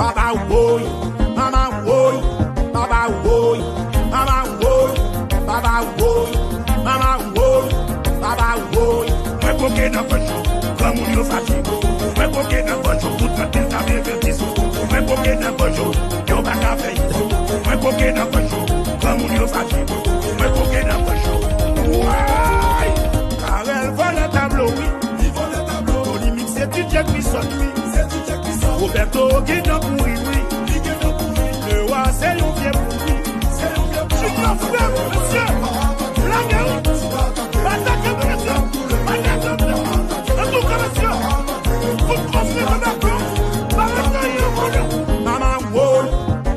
Baba woy, mama woy, Baba woy, mama woy, Baba woy, mama woy, Baba woy. Moi poké dans poche, comme on yo fâché. Moi poké dans poche, tout le temps ça divertisse. Moi poké dans poche, yo pas qu'à faire. Moi poké dans poche, comme on yo fâché. Moi poké dans poche. Ouais, car elle vole le tableau, oui. Il vole le tableau. Polémique c'est DJ qui sonne, oui. C'est DJ qui sonne. Roberto Guédon pourri, oui. Le roi c'est un vieux pourri. C'est un vieux pourri. Je suis pas frère, monsieur. La gueule. Patate, monsieur. Patate, monsieur. En tout cas, monsieur. Vous transmettez d'accord. Mama woy,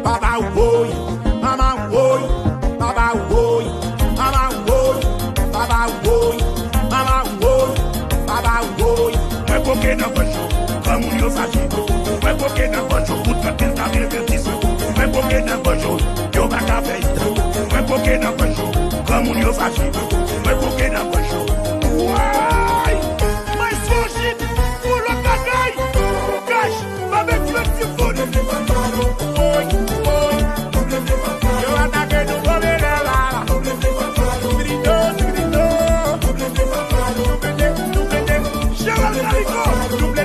Baba woy, Mama woy, Baba woy, Mama woy, Baba woy, Mama woy, Baba woy. Moi poké dans poche, comme on yo fâché. Moi poké dans poche, tout le temps ça divertisse. Moi poké dans poche, yo pas qu'à faire. Moi poké dans poche, comme on yo fâché. Moi poké dans poche. Ouais, moi sourgit pour le cagaille. Cache, avec le petit fou. Oi, oi, yo attaqué nous comme les là. Grito, grito, Cheval Calico, double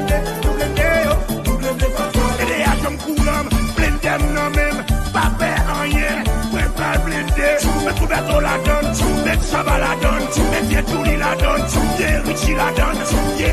et les atomes coulants, plein d'âme non même, pas faire rien, prépare blindé, mais tout bateau la donne, mais Chaba la donne, mais Dieu Touli la donne, Dieu Richie la donne, Dieu